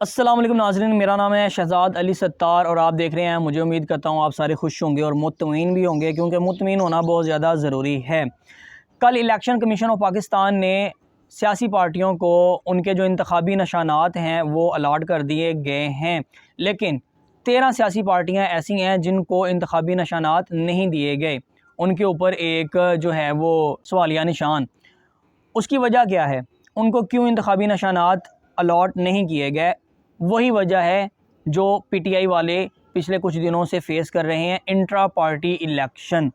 अस्सलाम वालेकुम नाज़रीन, मेरा नाम है शहज़ाद अली सत्तार और आप देख रहे हैं। मुझे उम्मीद करता हूँ आप सारे खुश होंगे और मुतमईन भी होंगे, क्योंकि मुतमईन होना बहुत ज़्यादा ज़रूरी है। कल इलेक्शन कमीशन ऑफ पाकिस्तान ने सियासी पार्टियों को उनके जो इंतखाबी निशानात हैं वो अलाट कर दिए गए हैं, लेकिन 13 सियासी पार्टियाँ ऐसी हैं जिनको इंतखाबी निशानात नहीं दिए गए। उनके ऊपर एक जो है वो सवालिया निशान। उसकी वजह क्या है, उनको क्यों इंतखाबी निशानात अलॉट नहीं किए गए? वही वजह है जो पीटीआई वाले पिछले कुछ दिनों से फेस कर रहे हैं, इंट्रा पार्टी इलेक्शन।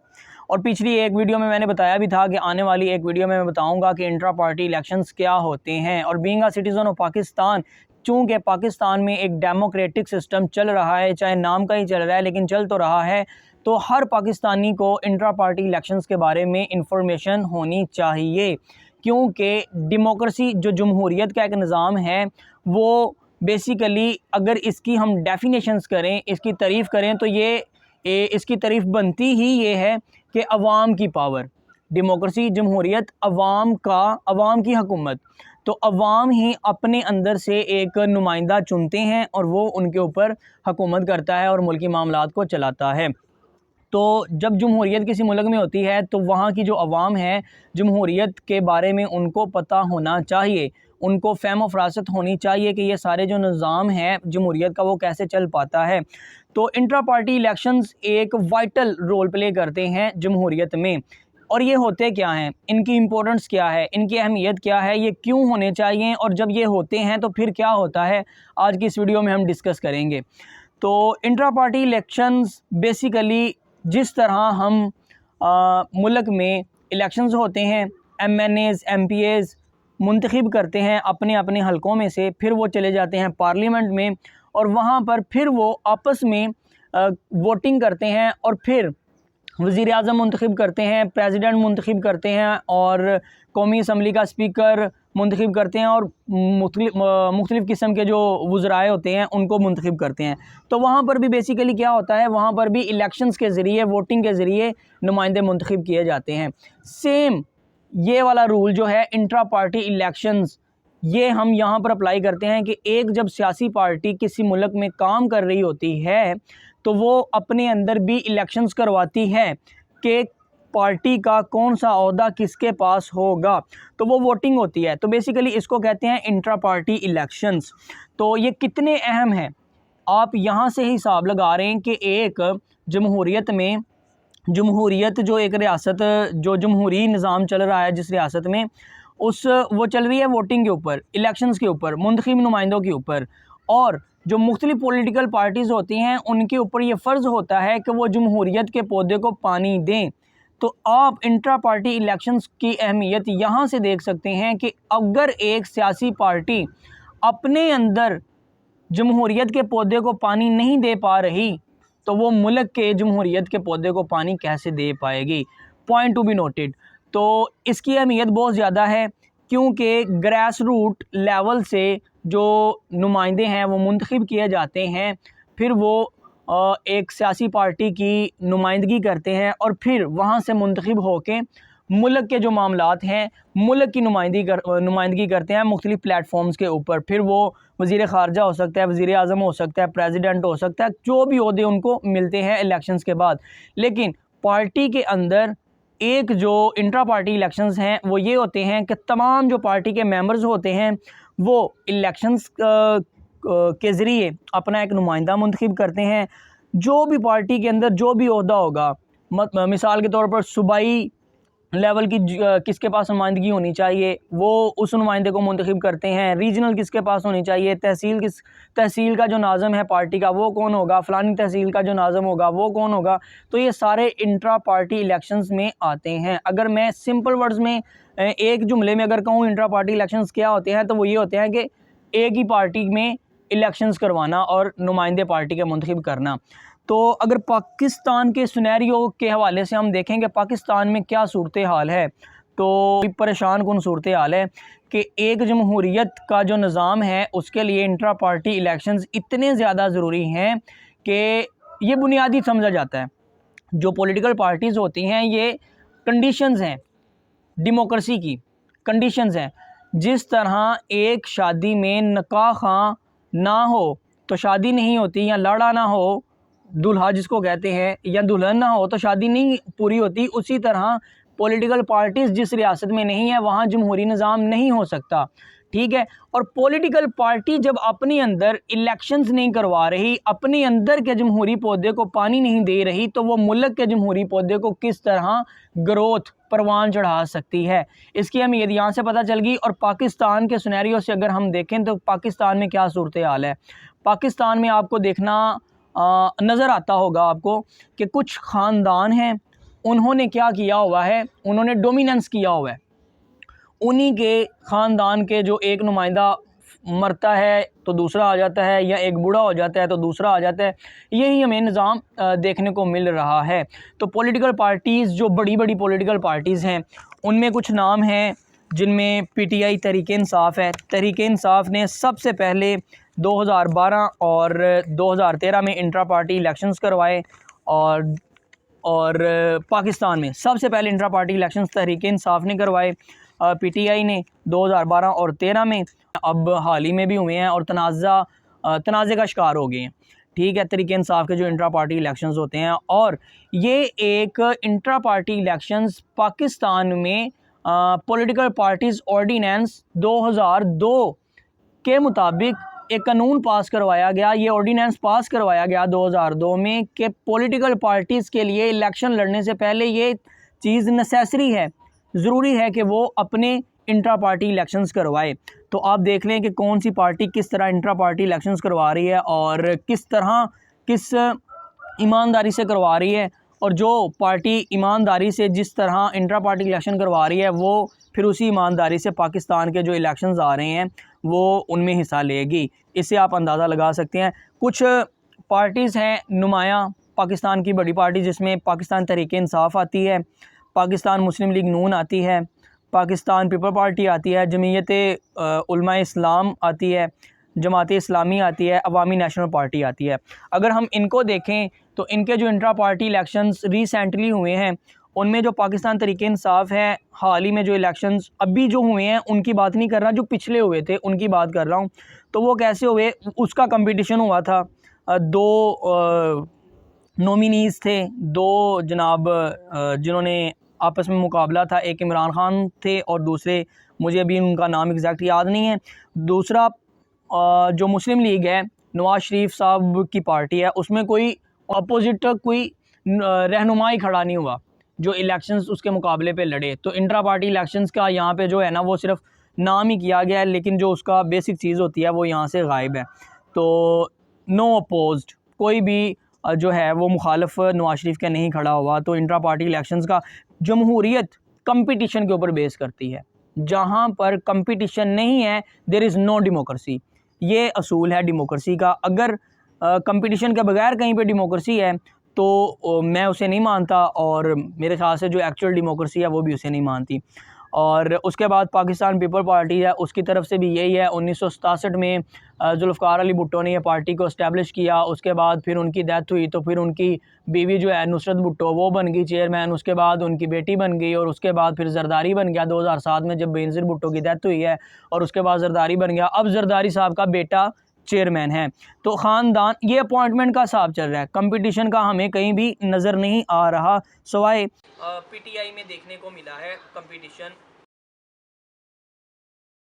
और पिछली एक वीडियो में मैंने बताया भी था कि आने वाली एक वीडियो में मैं बताऊंगा कि इंट्रा पार्टी इलेक्शंस क्या होते हैं। और being a citizen of Pakistan, चूँकि पाकिस्तान में एक डेमोक्रेटिक सिस्टम चल रहा है, चाहे नाम का ही चल रहा है लेकिन चल तो रहा है, तो हर पाकिस्तानी को इंट्रा पार्टी इलेक्शंस के बारे में इंफॉर्मेशन होनी चाहिए। क्योंकि डेमोक्रेसी जो जमहूरियत का एक निज़ाम है वो बेसिकली, अगर इसकी हम डेफिनेशंस करें, इसकी तारीफ़ करें, तो इसकी तारीफ़ बनती ही ये है कि अवाम की पावर, डेमोक्रेसी, जमहूरियत, अवाम की हुकूमत। तो अवाम ही अपने अंदर से एक नुमाइंदा चुनते हैं और वो उनके ऊपर हुकूमत करता है और मुल्की मामलात को चलाता है। तो जब जमहूरियत किसी मुल्क में होती है तो वहाँ की जो अवाम है, जमहूरियत के बारे में उनको पता होना चाहिए, उनको फ़हम फ़रासत होनी चाहिए कि ये सारे जो निज़ाम है जमहूरियत का वो कैसे चल पाता है। तो इंट्रा पार्टी इलेक्शंस एक वाइटल रोल प्ले करते हैं जमहूरियत में। और ये होते क्या हैं, इनकी इम्पोर्टेंस क्या है, इनकी अहमियत क्या है, ये क्यों होने चाहिए, और जब ये होते हैं तो फिर क्या होता है, आज की इस वीडियो में हम डिस्कस करेंगे। तो इंट्रा पार्टी इलेक्शंस बेसिकली जिस तरह हम मुल्क में इलेक्शंस होते हैं, एमएनएज़, एमपीएज़ मुंतखब करते हैं अपने अपने हलकों में से, फिर वो चले जाते हैं पार्लियामेंट में और वहाँ पर फिर वो आपस में वोटिंग करते हैं और फिर वज़ीर आज़म मुंतखब करते हैं, प्रेसिडेंट मुंतखब करते हैं और कौमी असम्बली का स्पीकर मुंतखब करते हैं और मुख्तलिफ़ किस्म के जो वज़राए होते हैं उनको मुंतखब करते हैं। तो वहाँ पर भी बेसिकली क्या होता है, वहाँ पर भी इलेक्शंस के ज़रिए, वोटिंग के ज़रिए नुमाइंदे मुंतखब किए जाते हैं। सेम ये वाला रूल जो है इंट्रा पार्टी इलेक्शंस, ये हम यहाँ पर अप्लाई करते हैं कि एक जब सियासी पार्टी किसी मुल्क में काम कर रही होती है तो वो अपने अंदर भी इलेक्शंस करवाती है कि पार्टी का कौन सा ओहदा किसके पास होगा, तो वो वोटिंग होती है। तो बेसिकली इसको कहते हैं इंट्रा पार्टी इलेक्शंस। तो ये कितने अहम हैं, आप यहाँ से ही हिसाब लगा रहे हैं कि एक जमहूरियत में, जमहूरियत जो एक रियासत, जो जमहूरी निज़ाम चल रहा है जिस रियासत में, वो चल रही है वोटिंग के ऊपर, इलेक्शंस के ऊपर, मुंतखब नुमाइंदों के ऊपर। और जो मुख्तलिफ़ पॉलिटिकल पार्टीज़ होती हैं उनके ऊपर ये फ़र्ज़ होता है कि वो जमहूरियत के पौधे को पानी दें। तो आप इंट्रा पार्टी इलेक्शंस की अहमियत यहाँ से देख सकते हैं कि अगर एक सियासी पार्टी अपने अंदर जमहूरियत के पौधे को पानी नहीं दे पा रही तो वो मुल्क के जमहूरियत के पौधे को पानी कैसे दे पाएगी। Point to be noted. तो इसकी अहमियत बहुत ज़्यादा है, क्योंकि ग्रास रूट लेवल से जो नुमाइंदे हैं वो मुंतखब किए जाते हैं, फिर वो एक सियासी पार्टी की नुमाइंदगी करते हैं और फिर वहाँ से मुंतखब होके मुल्क के जो मामलात हैं, मुल्क की नुमाइंदगी करते हैं मुख्तलिफ़ प्लेटफॉर्म्स के ऊपर। फिर वो वज़ीर ख़ारजा हो सकता है, वज़ीर आज़म हो सकता है, प्रेसिडेंट हो सकता है, जो भी ओहदे उनको मिलते हैं इलेक्शंस के बाद। लेकिन पार्टी के अंदर एक जो इंट्रा पार्टी इलेक्शंस हैं वो ये होते हैं कि तमाम जो पार्टी के मेंबर्स होते हैं वो इलेक्शंस के ज़रिए अपना एक नुमाइंदा मुंतखब करते हैं। जो भी पार्टी के अंदर जो भी ओहदा होगा, मिसाल के तौर पर सूबाई लेवल की किसके पास नुमाइंदगी होनी चाहिए, वो उस नुमाइंदे को मुंतखब करते हैं। रीजनल किसके पास होनी चाहिए, तहसील का जो नाज़म है पार्टी का वो कौन होगा, फ़लानी तहसील का जो नाज़म होगा वो कौन होगा। तो ये सारे इंट्रा पार्टी इलेक्शंस में आते हैं। अगर मैं सिंपल वर्ड्स में एक जुमले में अगर कहूँ इंट्रा पार्टी इलेक्शंस क्या होते हैं, तो वो ये होते हैं कि एक ही पार्टी में इलेक्शंस करवाना और नुमाइंदे पार्टी के मुंतखब करना। तो अगर पाकिस्तान के सिनेरियो के हवाले से हम देखें कि पाकिस्तान में क्या सूरत हाल है, तो परेशान कुन सूरत हाल है कि एक जमहूरियत का जो निज़ाम है उसके लिए इंट्रा पार्टी इलेक्शंस इतने ज़्यादा ज़रूरी हैं कि ये बुनियादी समझा जाता है। जो पॉलिटिकल पार्टीज़ होती हैं ये कंडीशंस हैं, डेमोक्रेसी की कंडीशंस हैं। जिस तरह एक शादी में निकाह खां ना हो तो शादी नहीं होती, या लड़ा ना हो, दूल्हा जिसको कहते हैं, या दुल्हन ना हो तो शादी नहीं पूरी होती। उसी तरह पॉलिटिकल पार्टीज़ जिस रियासत में नहीं है वहाँ जमहूरी निज़ाम नहीं हो सकता, ठीक है। और पॉलिटिकल पार्टी जब अपने अंदर इलेक्शंस नहीं करवा रही, अपने अंदर के जमहूरी पौधे को पानी नहीं दे रही, तो वो मुल्क के जमहूरी पौधे को किस तरह ग्रोथ परवान चढ़ा सकती है, इसकी अहमियत यहाँ से पता चल गई। और पाकिस्तान के सिनेरियो से अगर हम देखें तो पाकिस्तान में क्या सूरत हाल है। पाकिस्तान में आपको देखना नज़र आता होगा आपको कि कुछ ख़ानदान हैं, उन्होंने क्या किया हुआ है, उन्होंने डोमिनेंस किया हुआ है। उन्हीं के ख़ानदान के जो एक नुमाइंदा मरता है तो दूसरा आ जाता है, या एक बूढ़ा हो जाता है तो दूसरा आ जाता है। यही हमें निज़ाम देखने को मिल रहा है। तो पॉलिटिकल पार्टीज़, जो बड़ी बड़ी पॉलिटिकल पार्टीज़ हैं, उनमें कुछ नाम हैं जिनमें पीटीआई तहरीक इंसाफ है। तहरीक इंसाफ ने सबसे पहले 2012 और 2013 में इंट्रा पार्टी इलेक्शंस करवाए, और पाकिस्तान में सबसे पहले intra party elections Tehreek Insaf ने करवाए, पीटीआई ने 2012 और 13 में। अब हाल ही में भी हुए हैं और तनाज़े का शिकार हो गए हैं, ठीक है, तहरीक इंसाफ के जो इंट्रा पार्टी इलेक्शंस होते हैं। और ये एक इंट्रा पार्टी इलेक्शंस पाकिस्तान में पॉलिटिकल पार्टीज़ ऑर्डिनेंस 2002 के मुताबिक एक कानून पास करवाया गया। ये ऑर्डिनेंस पास करवाया गया 2002 में कि पॉलिटिकल पार्टीज़ के लिए इलेक्शन लड़ने से पहले ये चीज़ नेसेसरी है, ज़रूरी है कि वो अपने इंट्रा पार्टी इलेक्शंस करवाए। तो आप देख लें कि कौन सी पार्टी किस तरह इंट्रा पार्टी इलेक्शंस करवा रही है और किस ईमानदारी से करवा रही है। और जो पार्टी ईमानदारी से जिस तरह इंट्रा पार्टी इलेक्शन करवा रही है, वो फिर उसी ईमानदारी से पाकिस्तान के जो इलेक्शंस आ रहे हैं वो उनमें हिस्सा लेगी। इससे आप अंदाज़ा लगा सकते हैं। कुछ पार्टीज़ हैं नुमायाँ पाकिस्तान की बड़ी पार्टी, जिसमें पाकिस्तान तहरीक इंसाफ आती है, पाकिस्तान मुस्लिम लीग नून आती है, पाकिस्तान पीपल पार्टी आती है, जमीयत उलमा इस्लाम आती है, जमात इस्लामी आती है, अवामी नेशनल पार्टी आती है। अगर हम इनको देखें तो इनके जो इंट्रा पार्टी इलेक्शंस रिसेंटली हुए हैं, उनमें जो पाकिस्तान तहरीक इंसाफ है, हाल ही में जो इलेक्शंस अभी जो हुए हैं उनकी बात नहीं कर रहा, जो पिछले हुए थे उनकी बात कर रहा हूँ। तो वो कैसे हुए, उसका कंपटीशन हुआ था। दो नॉमिनीज़ थे, दो जनाब जिन्होंने आपस में मुकाबला था, एक इमरान खान थे और दूसरे मुझे अभी उनका नाम एग्जैक्ट याद नहीं है। दूसरा जो मुस्लिम लीग है, नवाज शरीफ साहब की पार्टी है, उसमें कोई अपोजिट कोई रहनुमाई खड़ा नहीं हुआ जो इलेक्शंस उसके मुकाबले पे लड़े। तो इंट्रा पार्टी इलेक्शंस का यहाँ पे जो है ना वो सिर्फ नाम ही किया गया है, लेकिन जो उसका बेसिक चीज़ होती है वो यहाँ से गायब है। तो नो अपोज्ड, कोई भी जो है वो मुखालफ नवाज शरीफ का नहीं खड़ा हुआ। तो इंट्रा पार्टी इलेक्शंस का जमहूरियत कंपटीशन के ऊपर बेस करती है। जहाँ पर कंपटीशन नहीं है देयर इज़ नो डेमोक्रेसी। ये असूल है डेमोक्रेसी का। अगर कंपटीशन के बगैर कहीं पे डेमोक्रेसी है तो मैं उसे नहीं मानता, और मेरे ख्याल से जो एक्चुअल डेमोक्रेसी है वो भी उसे नहीं मानती। और उसके बाद पाकिस्तान पीपल पार्टी है, उसकी तरफ से भी यही है। 1967 में जुल्फ़िकार अली भुट्टो ने यह पार्टी को इस्टेब्लिश किया। उसके बाद फिर उनकी डेथ हुई तो फिर उनकी बीवी जो है नुसरत भुट्टो वो बन गई चेयरमैन, उसके बाद उनकी बेटी बन गई, और उसके बाद फिर जरदारी बन गया 2007 में जब बेनज़ीर भुट्टो की डेथ हुई है, और उसके बाद जरदारी बन गया। अब जरदारी साहब का बेटा चेयरमैन है। तो ख़ानदान, ये अपॉइंटमेंट का हिसाब चल रहा है, कंपटीशन का हमें कहीं भी नज़र नहीं आ रहा। सवाए पीटीआई में देखने को मिला है कंपटीशन